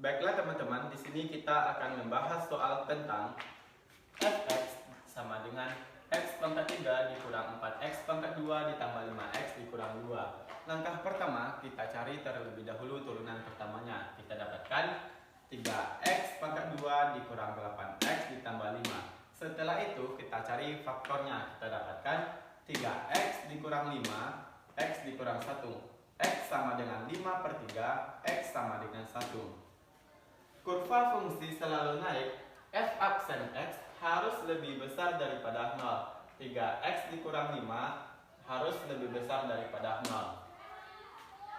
Baiklah teman-teman, di sini kita akan membahas soal tentang fx sama dengan x pangkat 3 dikurang 4x pangkat 2 ditambah 5x dikurang 2. Langkah pertama, kita cari terlebih dahulu turunan pertamanya. Kita dapatkan 3x pangkat 2 dikurang 8x ditambah 5. Setelah itu, kita cari faktornya. Kita dapatkan 3x dikurang 5, x dikurang 1. X sama dengan 5 per 3, x sama dengan 1. Kurva fungsi selalu naik, f aksen x harus lebih besar daripada 0. 3x dikurang 5 harus lebih besar daripada 0.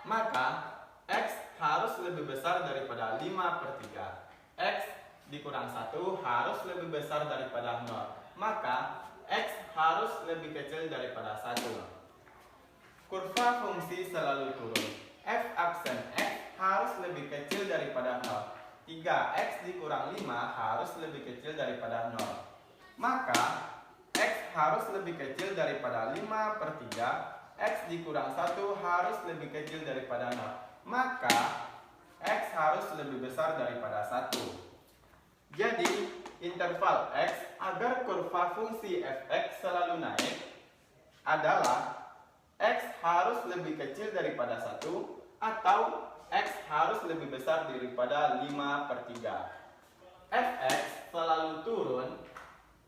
Maka, x harus lebih besar daripada 5 per 3. X dikurang 1 harus lebih besar daripada 0. Maka, x harus lebih kecil daripada 1. Kurva fungsi selalu turun. F aksen x harus lebih kecil daripada 0. 3x dikurang 5 harus lebih kecil daripada 0. Maka, x harus lebih kecil daripada 5 per 3. X dikurang 1 harus lebih kecil daripada 0. Maka, x harus lebih besar daripada 1. Jadi, interval x agar kurva fungsi fx selalu naik adalah x harus lebih kecil daripada 1 atau x harus lebih besar daripada 5 per 3. Fx selalu turun,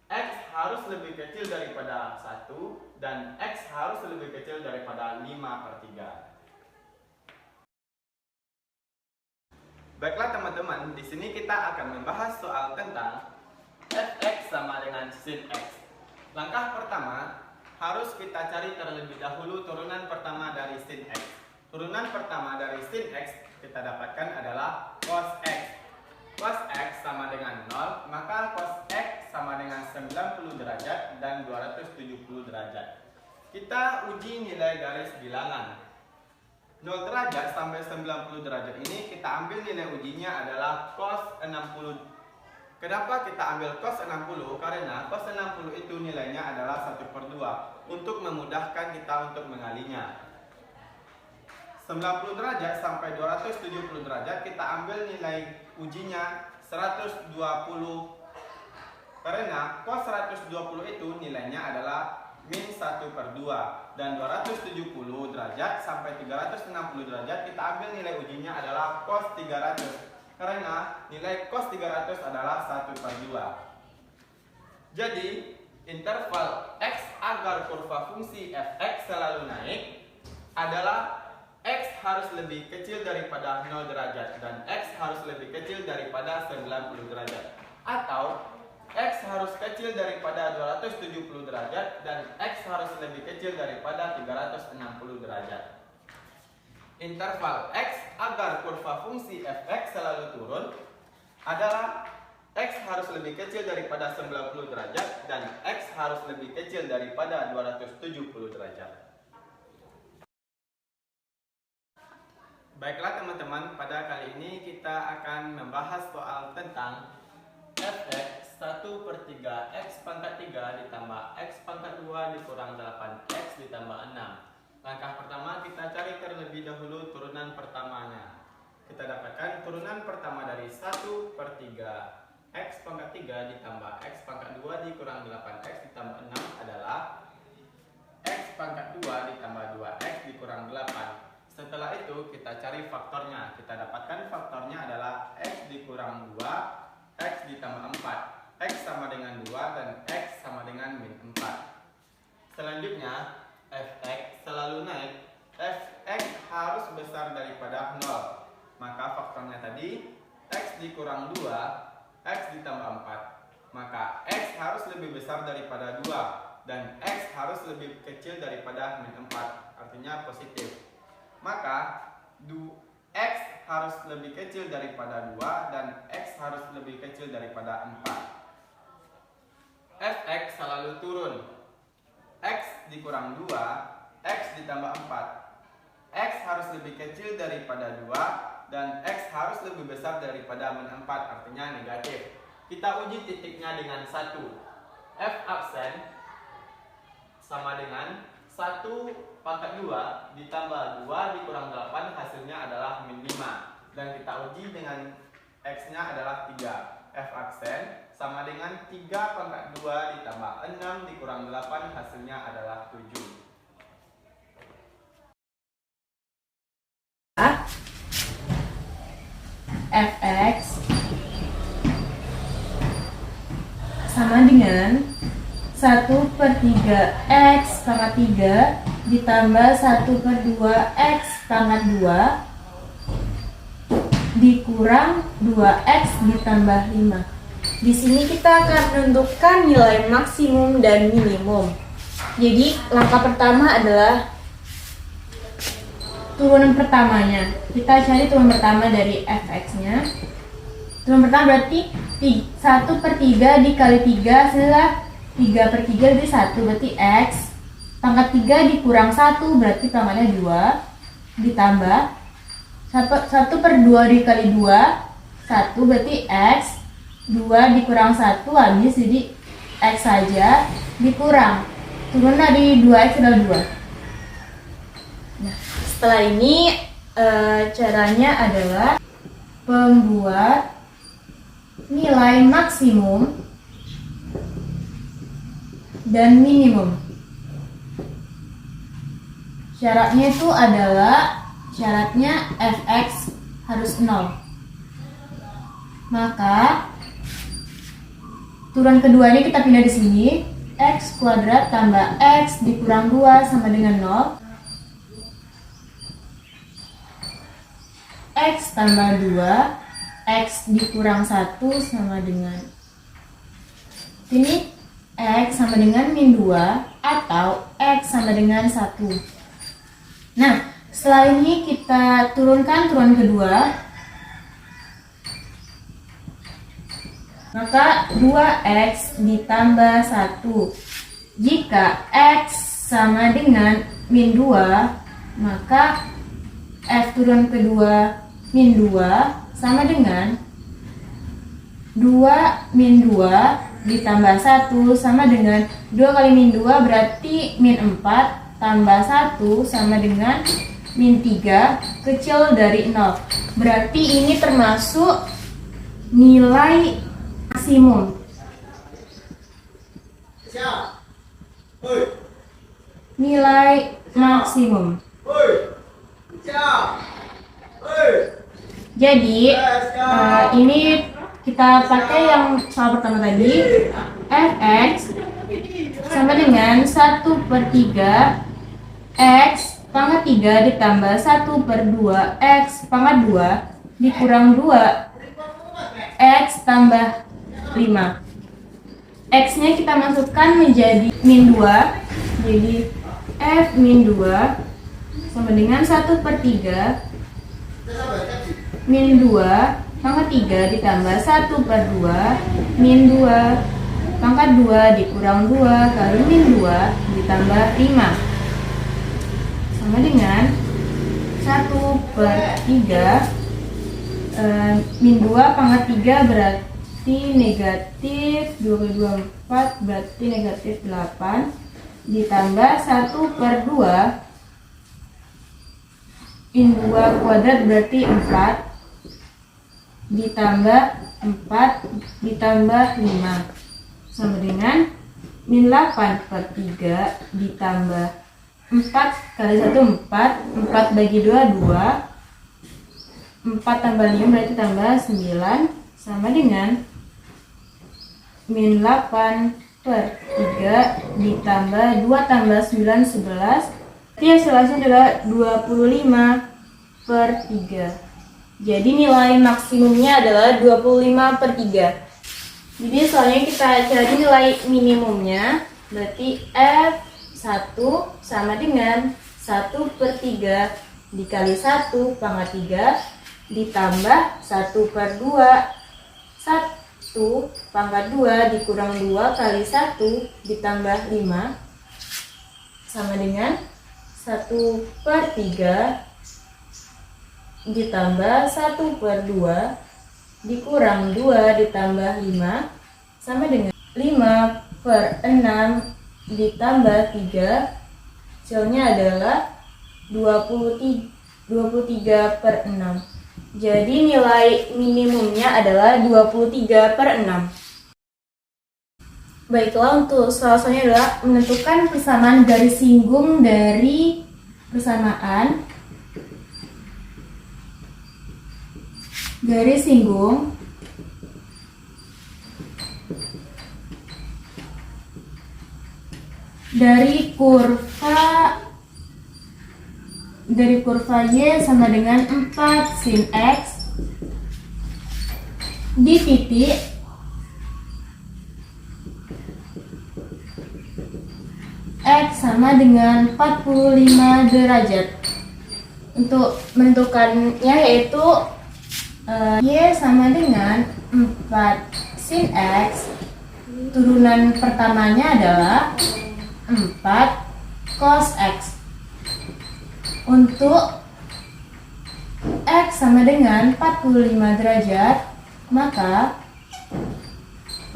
x harus lebih kecil daripada 1 dan x harus lebih kecil daripada 5 per 3. Baiklah teman-teman, di sini kita akan membahas soal tentang fx sama dengan sin x. Langkah pertama, harus kita cari terlebih dahulu turunan pertama dari sin x. Turunan pertama dari sin x kita dapatkan adalah cos x. Cos x sama dengan 0, maka cos x sama dengan 90 derajat dan 270 derajat. Kita uji nilai garis bilangan. 0 derajat sampai 90 derajat ini kita ambil nilai ujinya adalah cos 60. Kenapa kita ambil cos 60? Karena cos 60 itu nilainya adalah 1/2 untuk memudahkan kita untuk mengalinya. 90 derajat sampai 270 derajat kita ambil nilai ujinya 120 karena cos 120 itu nilainya adalah min 1/2 dan 270 derajat sampai 360 derajat kita ambil nilai ujinya adalah cos 300 karena nilai cos 300 adalah 1/2. Jadi interval x agar kurva fungsi fx selalu naik adalah x harus lebih kecil daripada 0 derajat dan x harus lebih kecil daripada 90 derajat. Atau x harus kecil daripada 270 derajat dan x harus lebih kecil daripada 360 derajat. Interval x agar kurva fungsi fx selalu turun adalah x harus lebih kecil daripada 90 derajat dan x harus lebih kecil daripada 270 derajat. Baiklah teman-teman, pada kali ini kita akan membahas soal tentang fx 1/3 x pangkat 3 ditambah x pangkat 2 dikurang 8x ditambah 6. Langkah pertama kita cari terlebih dahulu turunan pertamanya. Kita dapatkan turunan pertama dari 1/3 x pangkat 3 ditambah x pangkat 2 dikurang 8x ditambah 6 adalah x pangkat 2 ditambah 2x dikurang 8. Setelah itu kita cari faktornya. Kita dapatkan faktornya adalah x dikurang 2, x ditambah 4. X sama dengan 2 dan x sama dengan min 4. Selanjutnya, fx selalu naik. Fx harus besar daripada 0. Maka faktornya tadi, x dikurang 2, x ditambah 4. Maka x harus lebih besar daripada 2 dan x harus lebih kecil daripada min 4. Artinya positif. Maka x harus lebih kecil daripada 2 dan x harus lebih kecil daripada 4. Fx selalu turun. X dikurang 2, x ditambah 4. X harus lebih kecil daripada 2 dan x harus lebih besar daripada min 4, artinya negatif. Kita uji titiknya dengan 1. F aksen sama dengan 1 pangkat 2 ditambah 2 dikurang 8 hasilnya adalah min 5. Dan kita uji dengan X-nya adalah 3. F aksen sama dengan 3 pangkat 2 ditambah 6 dikurang 8, hasilnya adalah 7. Fx sama dengan 1/3 X pangkat 3 ditambah 1/2 X pangkat 2 dikurang 2X ditambah 5. Di sini kita akan menentukan nilai maksimum dan minimum. Jadi langkah pertama adalah turunan pertamanya. Kita cari turunan pertama dari Fx-nya. Turunan pertama berarti 1/3 dikali 3 adalah 3/3 jadi 1, berarti X pangkat 3 dikurang 1 berarti pangkatnya 2 ditambah 1/2 dikali 2 1 berarti X, 2 dikurang 1 habis jadi X saja dikurang turun dari 2X adalah 2. Nah, setelah ini caranya adalah membuat nilai maksimum dan minimum. Syaratnya itu adalah Fx harus 0. Maka turunan kedua ini kita pindah di sini. X kuadrat tambah X dikurang 2 sama dengan 0. X tambah 2 X dikurang 1 sama dengan ini X sama dengan min 2 atau X sama dengan 1. Nah, setelah ini kita turunkan turunan kedua. Maka 2X ditambah 1. Jika X sama dengan min 2, maka F turunan kedua min 2 sama dengan 2 min 2 ditambah 1 sama dengan 2 kali min 2 berarti min 4 tambah 1 sama dengan min 3 kecil dari 0. Berarti ini termasuk nilai maksimum. Nilai maksimum. Jadi ini kita pakai yang soal pertama tadi. Fx sama dengan 1/3 X pangkat 3 ditambah 1/2 X pangkat 2 dikurang 2 X tambah 5. X nya kita masukkan menjadi min 2. Jadi F min 2 sama dengan 1/3 min 2 pangkat 3 ditambah 1/2 min 2 pangkat 2 dikurang 2 kali min 2 ditambah 5 sama dengan 1/3 min 2 pangkat 3 berarti negatif 2 kali 2 4 berarti negatif 8 ditambah 1/2 min 2 kuadrat berarti 4 ditambah 4 ditambah 5 sama dengan min 8/3 ditambah 4 kali 1 4 4 bagi 2 2 4 tambah 5 berarti tambah 9 sama dengan min 8/3 ditambah 2 tambah 9 11. Jadi hasilnya adalah 25/3. Jadi nilai maksimumnya adalah 25/3. Jadi selanjutnya kita cari nilai minimumnya. Berarti F1 sama dengan 1/3 dikali 1 pangkat 3 ditambah 1/2 1 pangkat 2 dikurang 2 kali 1 ditambah 5 sama dengan 1/3 ditambah 1/2 dikurang 2 ditambah 5 sama dengan 5/6 ditambah 3 hasilnya adalah 23/6. Jadi nilai minimumnya adalah 23/6. Baiklah, untuk selanjutnya adalah menentukan persamaan garis singgung dari persamaan garis singgung dari kurva Y sama dengan 4 sin X di titik X sama dengan 45 derajat. Untuk menentukannya yaitu Y sama dengan 4 sin X, turunan pertamanya adalah 4 cos X. Untuk X sama dengan 45 derajat, maka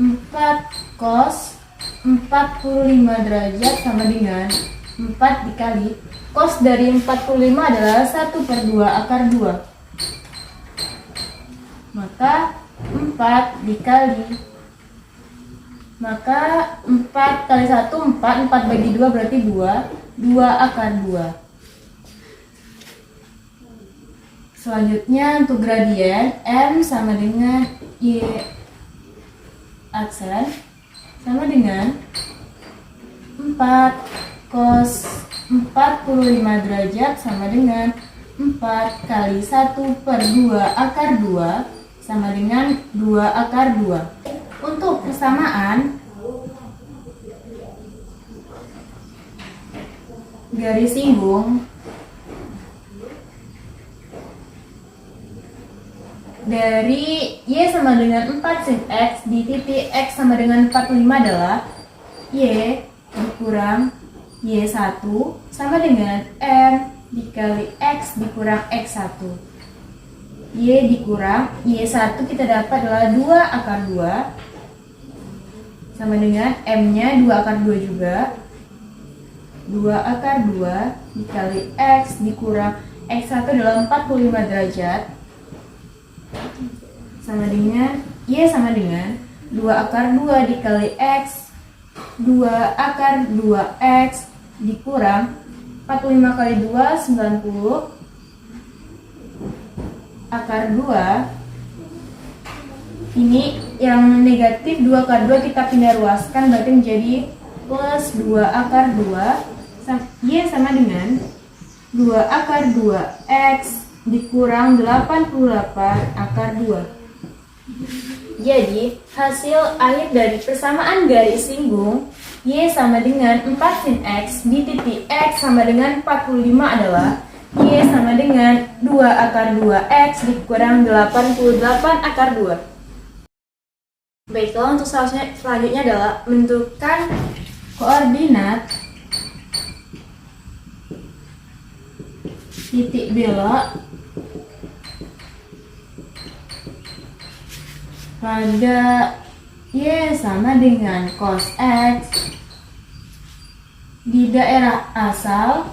4 cos 45 derajat sama dengan 4 dikali cos dari 45 adalah 1/2 akar 2. Maka 4 dikali, maka 4 kali 1 4, 4 bagi 2 berarti 2 akar 2. Selanjutnya untuk gradien M sama dengan Y aksen sama dengan 4 cos 45 derajat sama dengan 4 kali 1/2 akar 2 sama dengan 2 akar 2. Untuk persamaan garis singgung dari Y sama dengan 4 sin X di titik X sama dengan 45 adalah Y dikurang Y1 sama dengan M dikali X dikurang X1. Y dikurang Y1 kita dapat adalah 2 akar 2 sama dengan M-nya 2 akar 2 juga. 2 akar 2 dikali X dikurang X1 adalah 45 derajat sama dengan Y sama dengan 2 akar 2 dikali X 2 akar 2X dikurang 45 kali 2 90 akar 2. Ini yang negatif 2 akar 2 kita pindah ruaskan berarti menjadi plus 2 akar 2. Y sama dengan 2 akar 2X dikurang 88 akar 2. Jadi, hasil akhir dari persamaan garis singgung Y sama dengan 4 sin X di titik X sama dengan 45 adalah Y sama dengan 2 akar 2X dikurang 88 akar 2. Baiklah, untuk selanjutnya adalah menentukan koordinat titik belok pada Y sama dengan cos X di daerah asal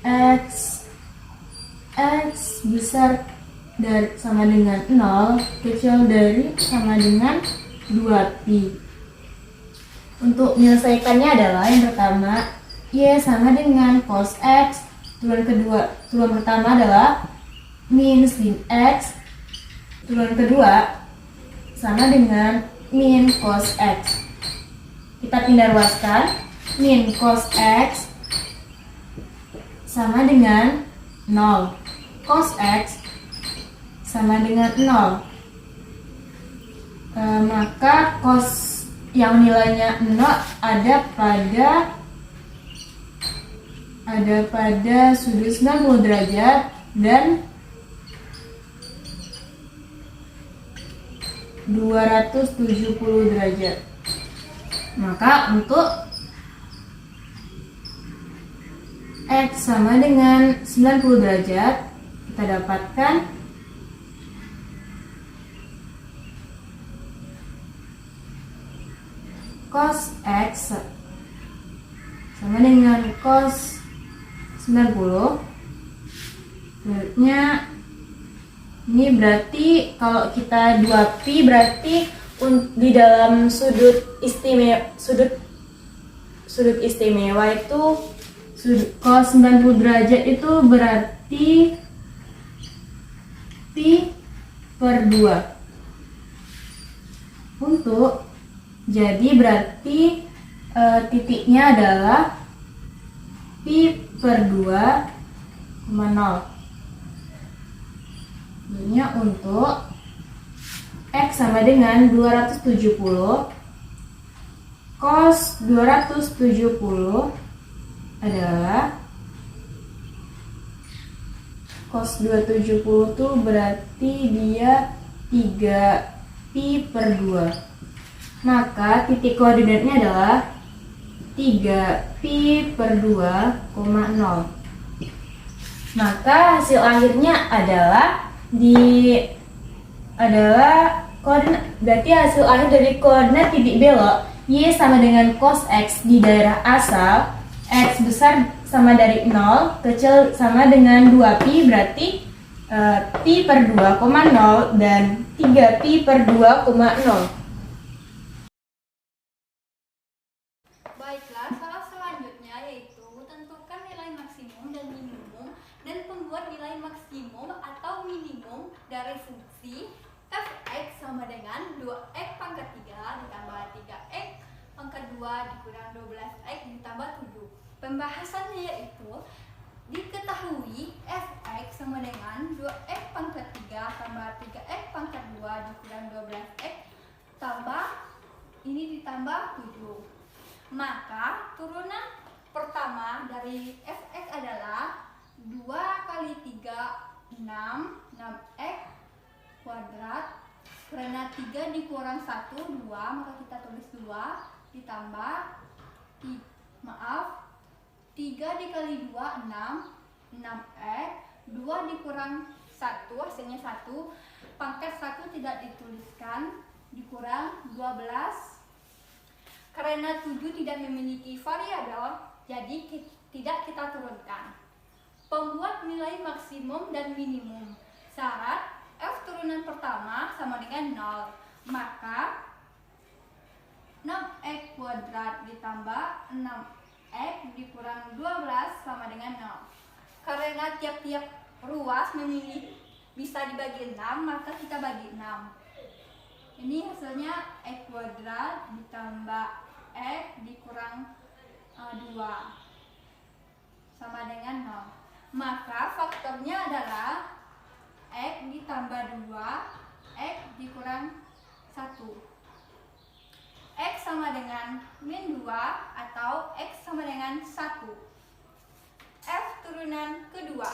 X besar dari sama dengan 0, kecil dari sama dengan 2pi. Untuk menyelesaikannya adalah yang pertama Y sama dengan cos X, turunan pertama adalah min sin X, turunan kedua sama dengan min cos X. Kita pindah ruaskan, min cos X sama dengan 0, cos X sama dengan 0. Maka cos yang nilainya 0 ada pada sudut 90 derajat dan 270 derajat. Maka untuk X sama dengan 90 derajat kita dapatkan cos X sama dengan cos 90. Selanjutnya ini berarti kalau kita 2pi berarti di dalam sudut istimewa itu cos 90 derajat itu berarti pi per 2. Jadi berarti titiknya adalah pi per 2,0. Selanjutnya untuk X sama dengan 270, cos 270 adalah cos 270 itu berarti dia 3pi per 2. Maka titik koordinatnya adalah 3pi per 2,0. Maka hasil akhirnya adalah koordinat, berarti hasil akhir dari koordinat titik belok Y sama dengan cos X di daerah asal, X besar sama dari 0, kecil sama dengan 2pi, berarti pi per 2,0 dan 3pi per 2,0. Baiklah, salah selanjutnya yaitu tentukan nilai maksimum dan minimum dan pembuat nilai maksimum atau minimum dari fungsi f(x) sama dengan 2x pangkat 3 ditambah 3x pangkat 2 dikurang 12x ditambah 7. Pembahasannya yaitu diketahui f(x) sama dengan 2x pangkat 3 tambah 3x pangkat 2 dikurang 12x ditambah 7. Maka turunan pertama dari f(x) adalah 2 kali 3, 6, 6x kuadrat. Karena 3 dikurang 1, 2, maka kita tulis 2 ditambah 3 dikali 2, 6, 6x, 2 dikurang 1, hasilnya 1, pangkat 1 tidak dituliskan, dikurang 12. Karena 7 tidak memiliki variabel, jadi tidak kita turunkan. Pembuat nilai maksimum dan minimum. Syarat f turunan pertama sama dengan 0. Maka 6x kuadrat ditambah 6x dikurang 12 sama dengan 0. Karena tiap-tiap ruas bisa dibagi 6, maka kita bagi 6. Ini hasilnya x kuadrat ditambah x dikurang 2 sama dengan 0. Maka faktornya adalah x ditambah 2, x dikurang 1. X sama dengan min 2 atau x sama dengan 1. F turunan kedua.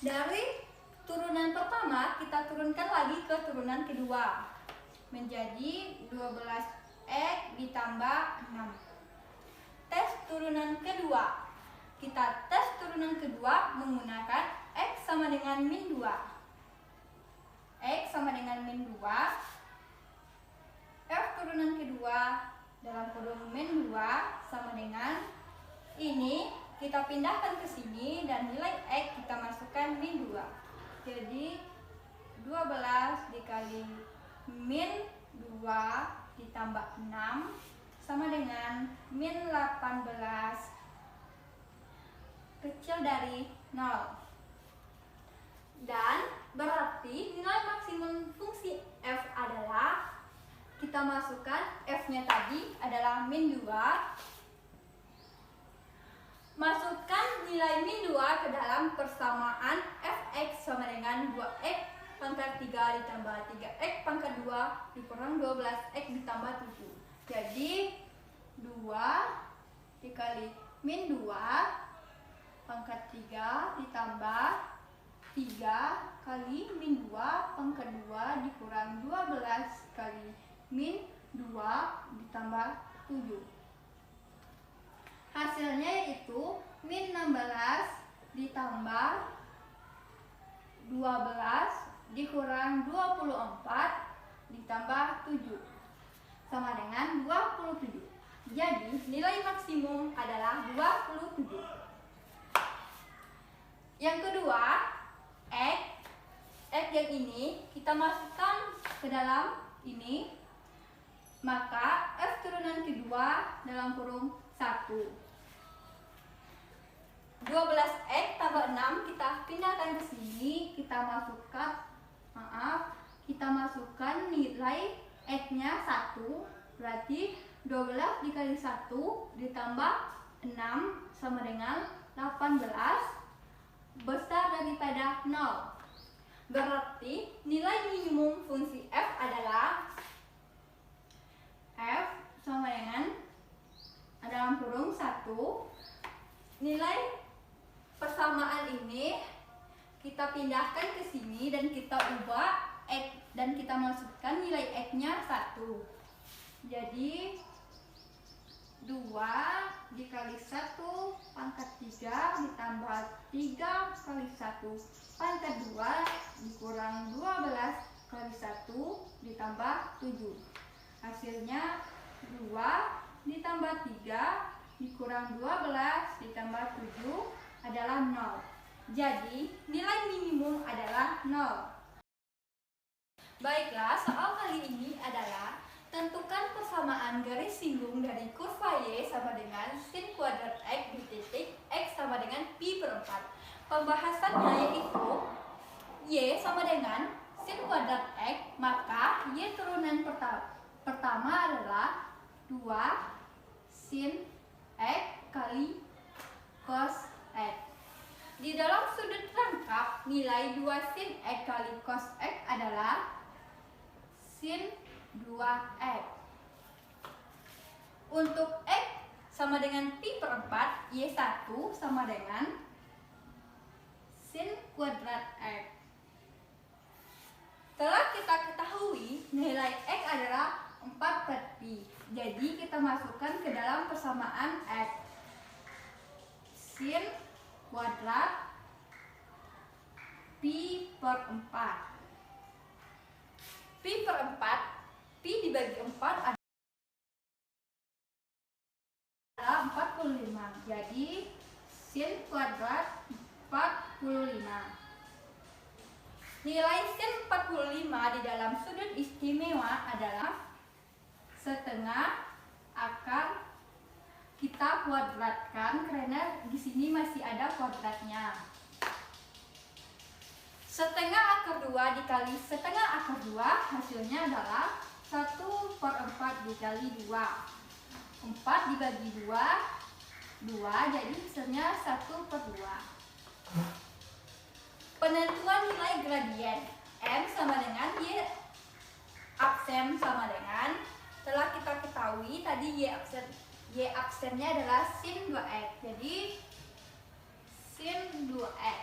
Dari turunan pertama kita turunkan lagi ke turunan kedua. Menjadi 12x ditambah 6. Tes turunan kedua. Kita tes turunan kedua menggunakan x sama dengan min 2. X sama dengan min 2. F turunan kedua dalam kurung min 2 sama dengan ini. Kita pindahkan ke sini dan nilai x kita masukkan min 2. Jadi 12 dikali min 2 ditambah 6 sama dengan min 18 kecil dari 0. Dan berarti nilai maksimum fungsi f adalah, kita masukkan f-nya tadi adalah min 2. Masukkan nilai min 2 ke dalam persamaan f(x) sama dengan 2x pangkat 3 ditambah 3x pangkat 2 dikurang 12x ditambah 7. Jadi 2 dikali min 2 pangkat 3 ditambah 3 kali min 2 pangkat 2 dikurang 12 kali min 2 ditambah 7. Hasilnya yaitu min 16 ditambah 12 dikurang 24 ditambah 7 sama dengan 27. Jadi nilai maksimum adalah 27. Yang kedua, X yang ini kita masukkan ke dalam ini, maka F turunan kedua dalam kurung 1. 12X tambah 6 kita pindahkan ke sini, kita masukkan nilai X-nya 1, berarti 12 dikali 1 ditambah 6 sama dengan 18, besar daripada 0. Berarti nilai minimum fungsi F adalah F sama dengan dalam kurung 1. Nilai persamaan ini kita pindahkan ke sini dan kita ubah X dan kita masukkan nilai X-nya 1. Jadi 2 dikali 1 pangkat 3 ditambah 3 kali 1 pangkat 2 dikurang 12 kali 1 ditambah 7. Hasilnya 2 ditambah 3 dikurang 12 ditambah 7 adalah 0. Jadi nilai minimum adalah 0. Baiklah, soal kali ini adalah tentukan persamaan garis singgung dari kurva Y sama dengan sin kuadrat X di titik X sama dengan pi per 4. Pembahasannya yaitu Y sama dengan sin kuadrat X, maka Y turunan pertama adalah 2 sin X kali cos X. Di dalam sudut rangkap, nilai 2 sin X kali cos X adalah sin 2X. Untuk X sama dengan pi per 4, Y1 sama dengan sin kuadrat X. Telah kita ketahui nilai X adalah 4 per pi. Jadi kita masukkan ke dalam persamaan X. Sin kuadrat pi per 4. Pi per 4, pi dibagi 4 adalah 45. Jadi sin kuadrat 45. Nilai sin 45 di dalam sudut istimewa adalah setengah akar, kita kuadratkan karena di sini masih ada kuadratnya. Setengah akar 2 dikali setengah akar 2 hasilnya adalah 1 per 4 dikali 2. 4 dibagi 2, 2, jadi hasilnya 1 per 2. Penentuan nilai gradien M sama dengan Y absen sama dengan, telah kita ketahui tadi Y absennya adalah sin 2X. Jadi sin 2X.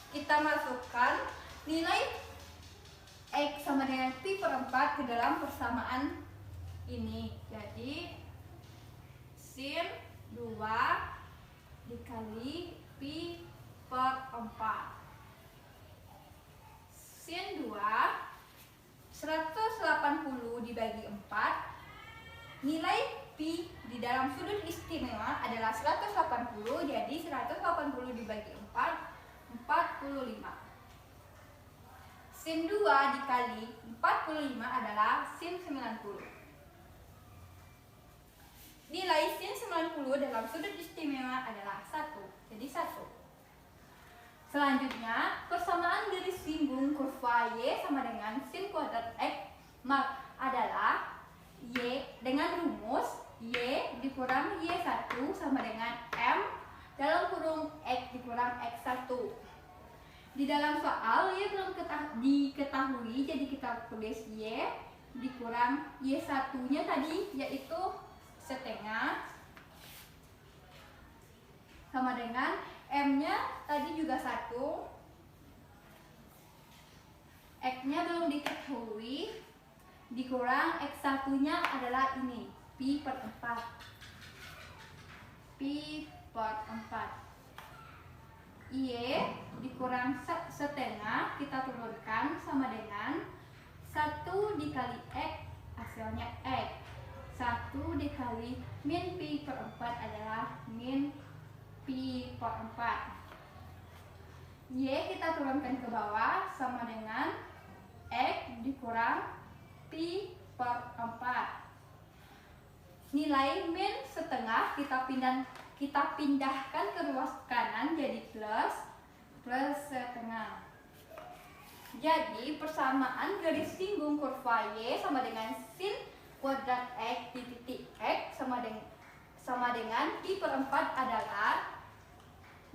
Kita masukkan nilai X sama dengan pi per 4 ke dalam persamaan ini. Jadi sin 2 dikali pi per 4. Sin 2 180 dibagi 4. Nilai pi di dalam sudut istimewa adalah 180, jadi 180 dibagi 4 45. Sin 2 dikali 45 adalah sin 90. Nilai sin 90 dalam sudut istimewa adalah 1, jadi 1. Selanjutnya, persamaan garis singgung kurva Y sama dengan sin kuadrat X adalah Y dengan rumus Y dikurang Y1 sama dengan M dalam kurung X dikurang X1. Di dalam soal Y belum diketahui, jadi kita tulis Y dikurang Y1 nya tadi yaitu setengah sama dengan M nya tadi juga 1, X nya belum diketahui, dikurang X1 nya adalah ini pi per 4. Pi per 4. Y dikurang setengah kita turunkan sama dengan 1 dikali X, hasilnya X. 1 1 dikali min pi per 4 adalah min pi per 4. Y kita turunkan ke bawah sama dengan X dikurang pi per 4. Nilai min setengah kita pindahkan ke ruas kanan jadi plus setengah. Jadi persamaan garis singgung kurva Y sama dengan sin kuadrat X di titik X sama dengan pi per 4 adalah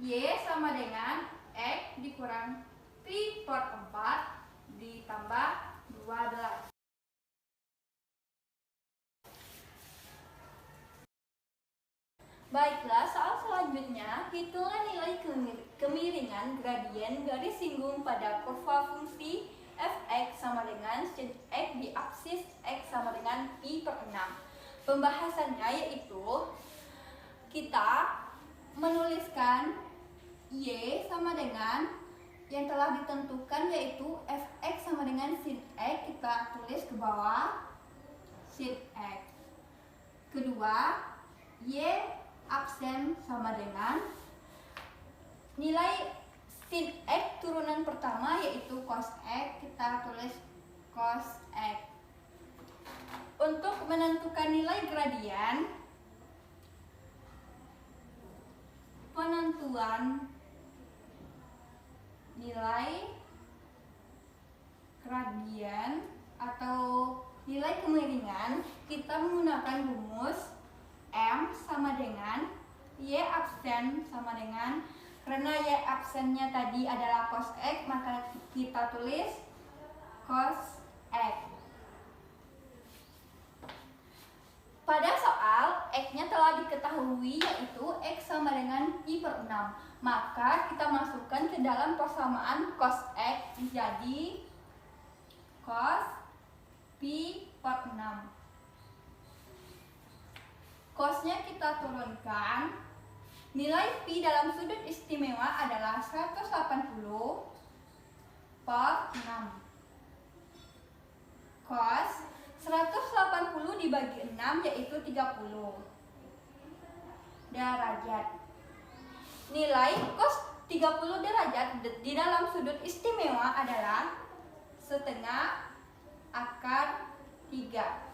Y sama dengan X dikurang pi per 4 ditambah 12. Baiklah, soal selanjutnya, hitunglah nilai kemiringan gradien garis singgung pada kurva fungsi f(x) sama dengan sin x di apsis x sama dengan pi per 6. Pembahasannya yaitu kita menuliskan y sama dengan yang telah ditentukan yaitu f(x) sama dengan sin x, kita tulis ke bawah sin x. Kedua, y absen sama dengan nilai sin x turunan pertama yaitu cos x, kita tulis cos x. Untuk menentukan nilai gradien, penentuan nilai gradien atau nilai kemiringan kita menggunakan rumus M sama dengan Y absen sama dengan, karena Y absennya tadi adalah cos X, maka kita tulis cos X. Pada soal X-nya telah diketahui yaitu X sama dengan pi per 6, maka kita masukkan ke dalam persamaan cos X jadi cos pi per 6. Cosnya kita turunkan, nilai pi dalam sudut istimewa adalah 180 per 6. Cos 180 dibagi 6 yaitu 30 derajat. Nilai cos 30 derajat di dalam sudut istimewa adalah setengah akar 3.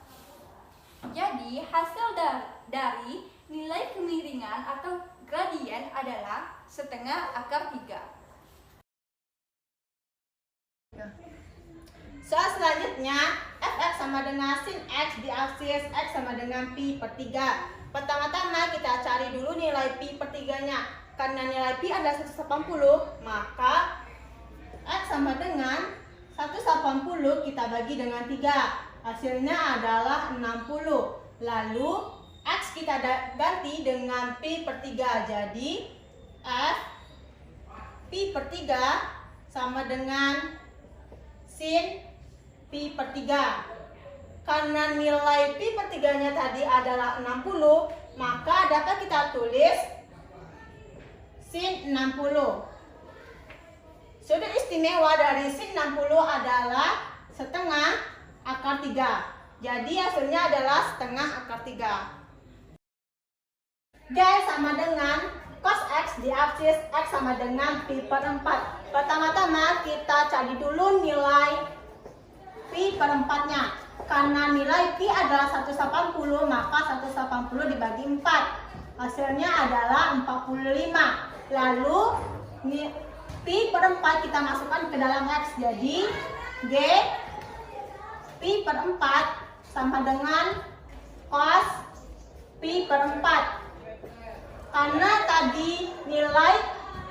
Jadi hasil dari nilai kemiringan atau gradien adalah setengah akar 3. Soal selanjutnya, f(x) sama dengan sin x di aksis x sama dengan pi per 3. Pertama-tama kita cari dulu nilai pi per 3-nya. Karena nilai pi adalah 180, maka x sama dengan 180 kita bagi dengan 3. Hasilnya adalah 60. Lalu x kita ganti dengan pi per 3. Jadi f pi per 3 sama dengan sin pi per 3. Karena nilai pi per 3-nya tadi adalah 60, maka dapat kita tulis sin 60. Sudut istimewa dari sin 60 adalah setengah akar 3. Jadi hasilnya adalah setengah akar 3. Y sama dengan cos x di aksis x sama dengan pi per 4. Pertama-tama kita cari dulu nilai pi per 4-nya. Karena nilai pi adalah 180, maka 180 dibagi 4. Hasilnya adalah 45. Lalu pi per 4 kita masukkan ke dalam x. Jadi Y pi per 4 sama dengan cos pi per 4. Karena tadi nilai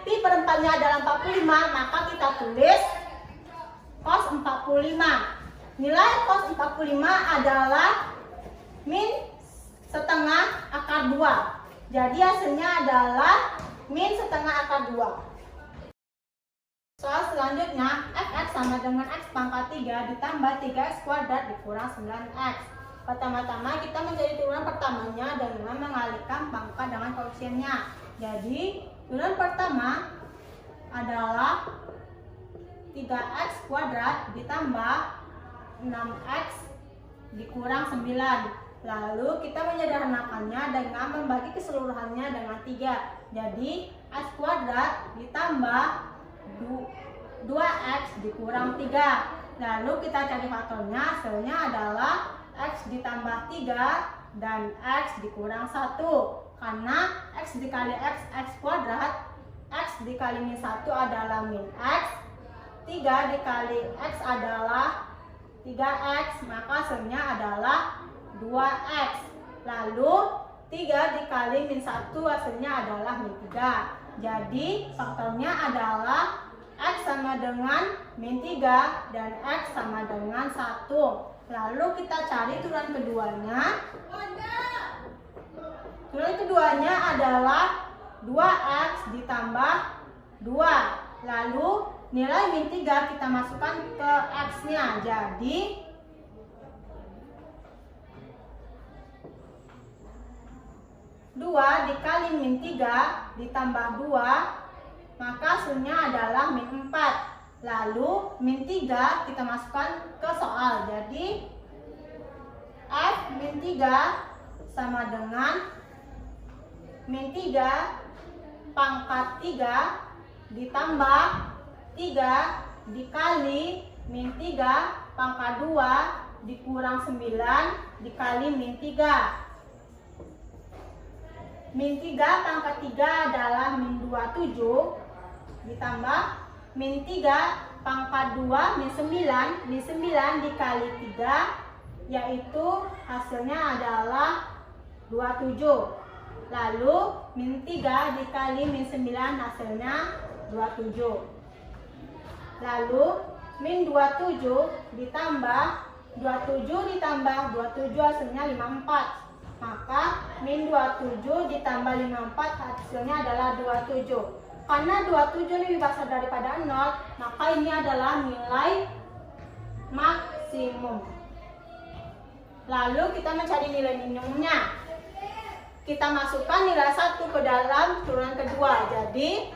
pi per 4-nya adalah 45, maka kita tulis cos 45. Nilai cos 45 adalah min setengah akar 2. Jadi hasilnya adalah min setengah akar 2. Soal selanjutnya, f(x) sama dengan x pangkat 3 ditambah 3x kuadrat dikurang 9x. Pertama-tama kita mencari turunan pertamanya dengan mengalihkan pangkat dengan koefisiennya. Jadi, turunan pertama adalah 3x kuadrat ditambah 6x dikurang 9. Lalu kita menyederhanakannya dengan membagi keseluruhannya dengan 3. Jadi X kuadrat ditambah 2X dikurang 3. Lalu kita cari faktornya, hasilnya adalah X ditambah 3 dan X dikurang 1. Karena X dikali X kuadrat, X dikali min 1 adalah min X, 3 dikali X adalah 3X, maka hasilnya adalah 2X. Lalu 3 dikali min 1 hasilnya adalah min 3. Jadi faktornya adalah X sama dengan min 3 dan X sama dengan 1. Lalu kita cari turunan keduanya. Turunan keduanya adalah 2X ditambah 2. Lalu nilai min 3 kita masukkan ke X-nya. Jadi 2 dikali min 3 ditambah 2, maka hasilnya adalah min 4. Lalu min 3 kita masukkan ke soal. Jadi F min 3 sama dengan min 3 pangkat 3 ditambah 3 dikali min 3 pangkat 2 dikurang 9 dikali min 3. Min 3 pangkat 3 adalah min 27 ditambah min 3 pangkat 2 min 9. Min 9 dikali 3 yaitu hasilnya adalah 27. Lalu min 3 dikali min 9 hasilnya 27. Lalu min 27 ditambah 27 ditambah 27 hasilnya 54. Maka min 27 ditambah 54 hasilnya adalah 27. Karena 27 lebih besar daripada 0, maka ini adalah nilai maksimum. Lalu kita mencari nilai minimumnya. Kita masukkan nilai 1 ke dalam turunan kedua. Jadi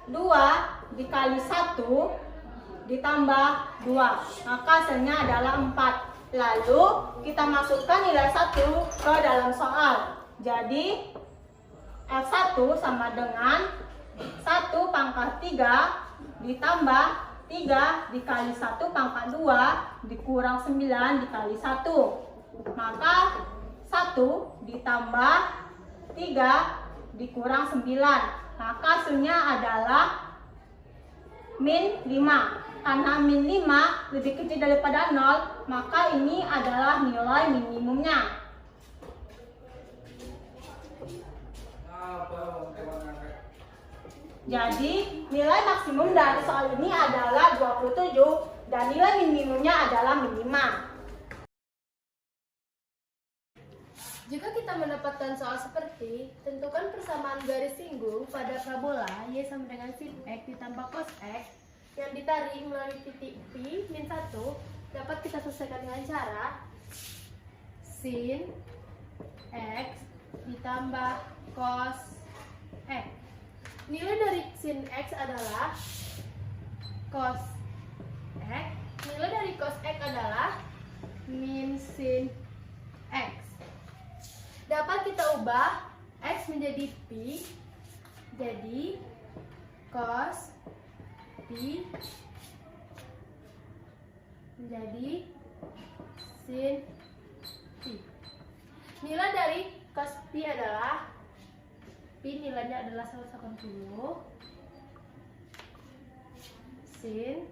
2 dikali 1 ditambah 2, maka hasilnya adalah 4. Lalu kita masukkan nilai 1 ke dalam soal. Jadi F1 sama dengan 1 pangkat 3 ditambah 3 dikali 1 pangkat 2 dikurang 9 dikali 1. Maka 1 ditambah 3 dikurang 9. Maka hasilnya adalah min 5. Karena min 5 lebih kecil daripada 0, maka ini adalah nilai minimumnya. Jadi nilai maksimum dari soal ini adalah 27 dan nilai minimumnya adalah min 5. Jika kita mendapatkan soal seperti tentukan persamaan garis singgung pada parabola Y sama dengan sin X ditambah cos X yang ditarik melalui titik P min 1, dapat kita selesaikan dengan cara sin X ditambah cos X. Nilai dari sin X adalah cos X. Nilai dari cos X adalah min sin X. Dapat kita ubah X menjadi P, jadi cos P menjadi sin P. Nilai dari cos P adalah P nilainya adalah 180 sin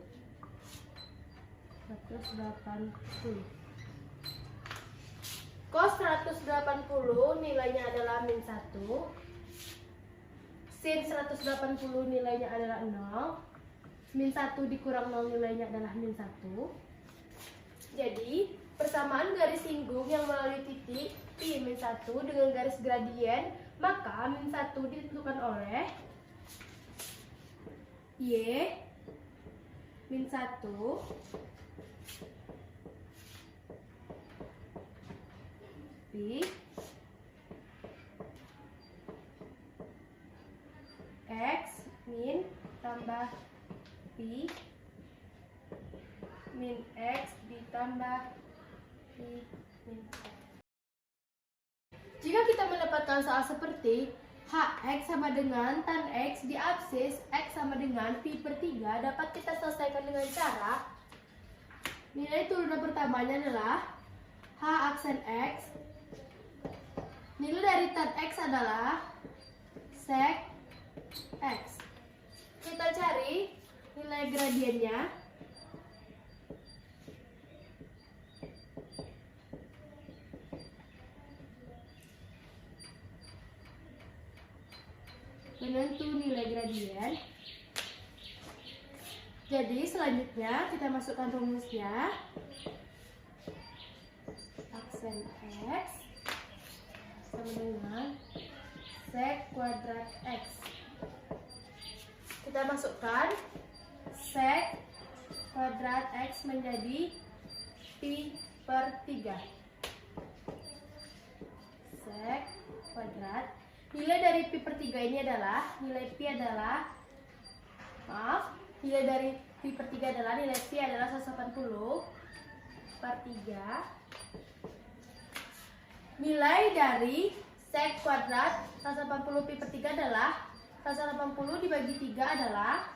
180. Cos 180 nilainya adalah min 1. Sin 180 nilainya adalah 0. Min 1 dikurang 0 nilainya adalah min 1. Jadi, persamaan garis singgung yang melalui titik P min 1 dengan garis gradien, maka min 1 ditentukan oleh Y min 1 P X min tambah P min X ditambah Pi min X. Jika kita mendapatkan soal seperti Hx sama dengan tan X di absis X sama dengan Pi per 3, dapat kita selesaikan dengan cara nilai turunan pertamanya adalah H aksen X. Nilai dari tan X adalah sec X. Kita cari nilai gradiennya. Menentu nilai gradien. Jadi selanjutnya kita masukkan rumusnya. Aksen X sama dengan sec kuadrat X. Kita masukkan sec kuadrat X menjadi Pi per 3. Sec kuadrat. Nilai dari Pi per 3 ini adalah, nilai dari Pi per 3 adalah, nilai Pi adalah 180 per 3. Nilai dari sec kuadrat 180 Pi per 3 adalah 180 dibagi 3 adalah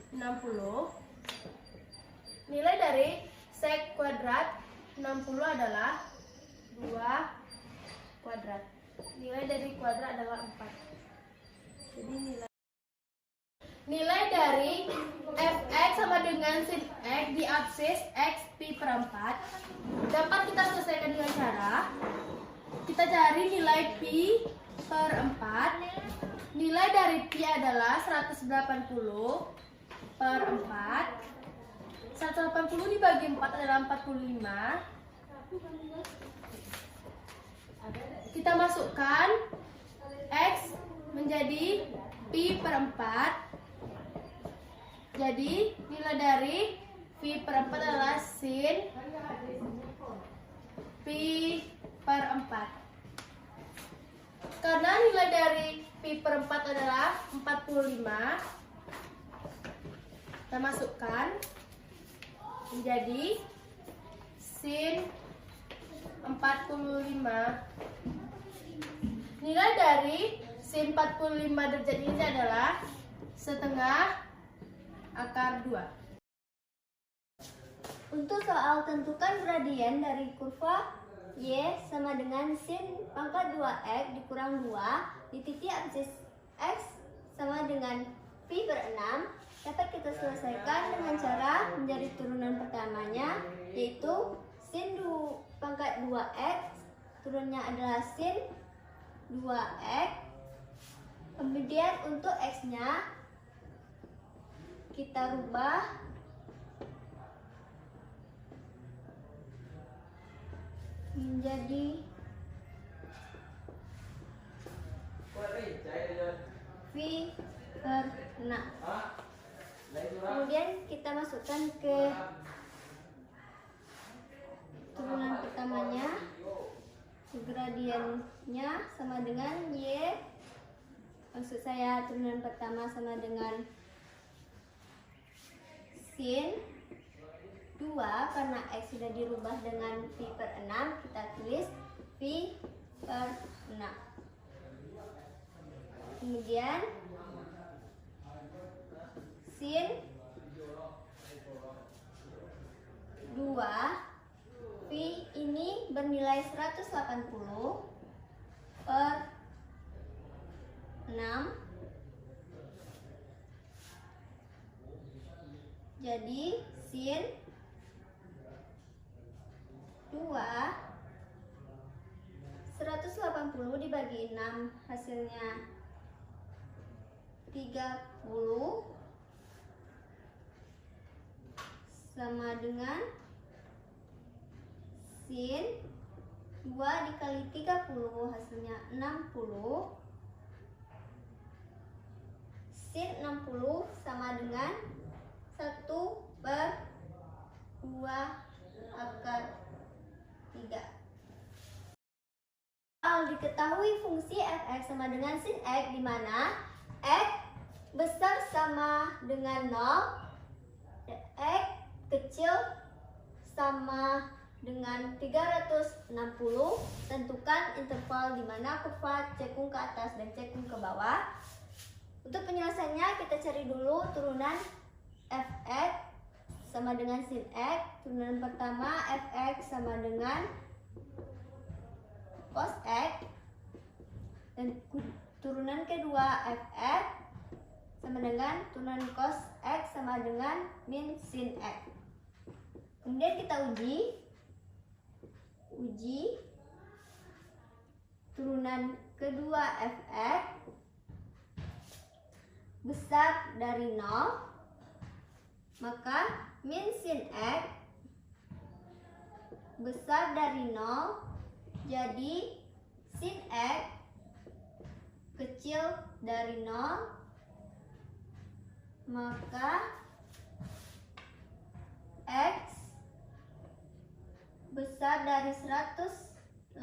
60. Nilai dari sec kuadrat 60 adalah 2 kuadrat. Nilai dari kuadrat adalah 4. Jadi nilai dari fx sama dengan sin x di absis x pi per 4 dapat kita selesaikan dengan cara kita cari nilai pi per 4. Nilai dari pi adalah 180 per 4. 180 dibagi 4 adalah 45. Kita masukkan X menjadi Pi per 4. Jadi nilai dari Pi per 4 adalah sin Pi per 4. Karena nilai dari Pi per 4 adalah 45, kita masukkan menjadi sin 45. Nilai dari sin 45 derajat ini adalah setengah akar 2. Untuk soal tentukan gradien dari kurva Y sama dengan sin pangkat 2x dikurang 2 di titik absis X sama dengan Pi per 6 dapat kita selesaikan dengan cara menjadi turunan pertamanya, yaitu sin pangkat 2x turunnya adalah sin 2x. Kemudian untuk x nya kita rubah menjadi V per 6. Kemudian kita masukkan ke turunan pertamanya, gradiennya sama dengan Y, maksud saya turunan pertama sama dengan sin 2, karena X sudah dirubah dengan Pi per 6, kita tulis Pi per 6. Kemudian sin 2 Pi ini bernilai 180 per 6. Jadi sin 2 180 dibagi 6 hasilnya 30 sama dengan sin 2 dikali 30 hasilnya 60. Sin 60 sama dengan 1 per 2 akar 3. Diketahui fungsi fx sama dengan sin x, di mana x besar sama dengan 0 X kecil sama dengan 360. Tentukan interval di mana kurva cekung ke atas dan cekung ke bawah. Untuk penyelesaiannya kita cari dulu turunan fx sama dengan sin x. Turunan pertama fx sama dengan cos x, dan turunan kedua fx sama dengan turunan cos x sama dengan min sin x. Kemudian kita uji turunan kedua fx besar dari 0, maka min sin x besar dari 0, jadi sin x kecil dari 0, maka x besar dari 180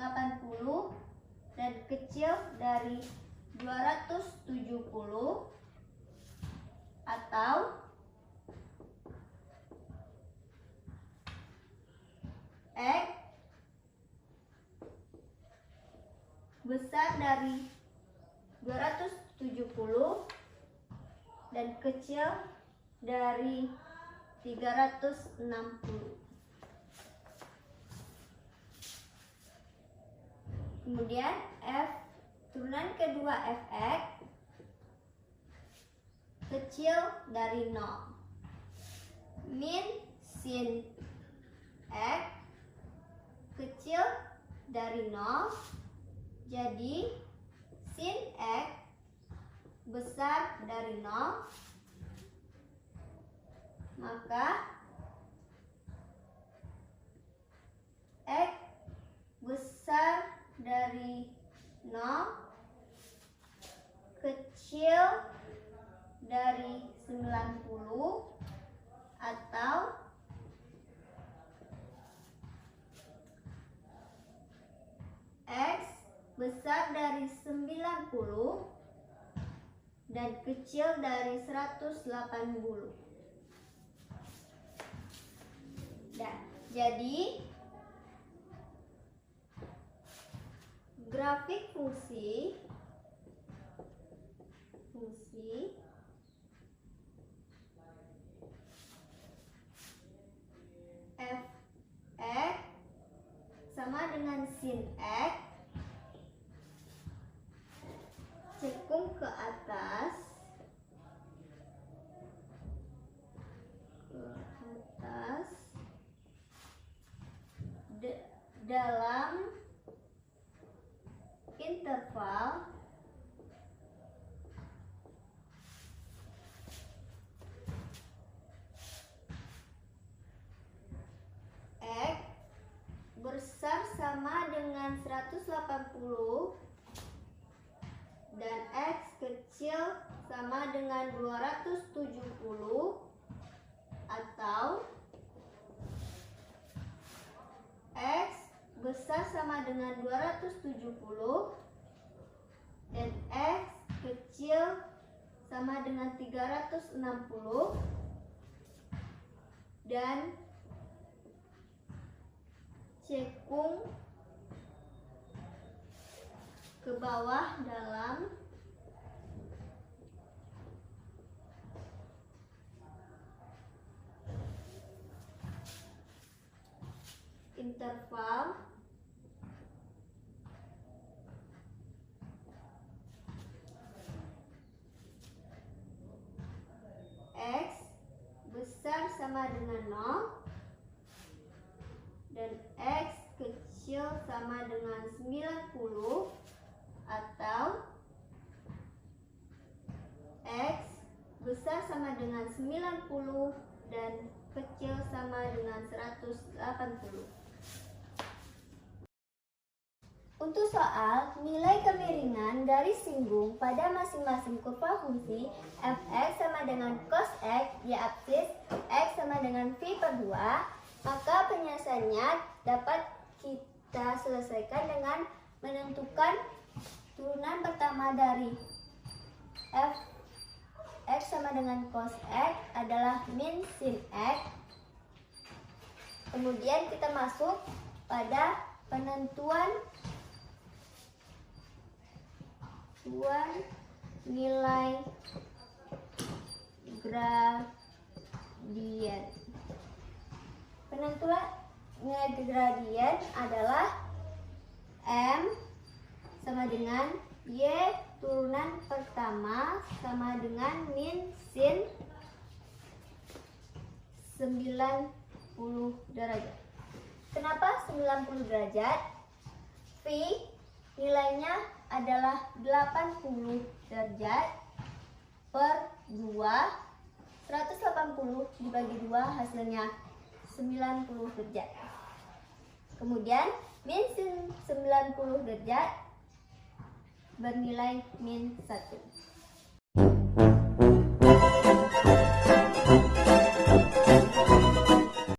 dan kecil dari 270, atau x besar dari 270 dan kecil dari 360. Kemudian turunan kedua fx kecil dari 0, min sin x kecil dari 0, jadi sin x besar dari 0, maka x besar dari 0 kecil dari 90, atau x besar dari 90 dan kecil dari 180. Nah, jadi grafik fungsi fx sama dengan sin x cekung ke atas dalam interval x besar sama dengan 180 dan x kecil sama dengan 270, atau x besar sama dengan 270 dan x kecil sama dengan 360, dan cekung ke bawah dalam interval x besar sama dengan 0 dan x kecil sama dengan 90, atau x besar sama dengan 90 dan kecil sama dengan 180. Untuk soal nilai kemiringan garis singgung pada masing-masing kurva fungsi fx sama dengan cos x di apsis x sama dengan pi per 2, maka penyelesaiannya dapat kita selesaikan dengan menentukan turunan pertama dari X sama dengan cos X adalah min sin X. Kemudian kita masuk pada penentuan nilai gradien. Penentuan nilai gradien adalah M sama dengan Y turunan pertama sama dengan min sin 90 derajat. Kenapa 90 derajat? Phi nilainya adalah 80 derajat per 2. 180 dibagi 2 hasilnya 90 derajat. Kemudian min sin 90 derajat bernilai min 1.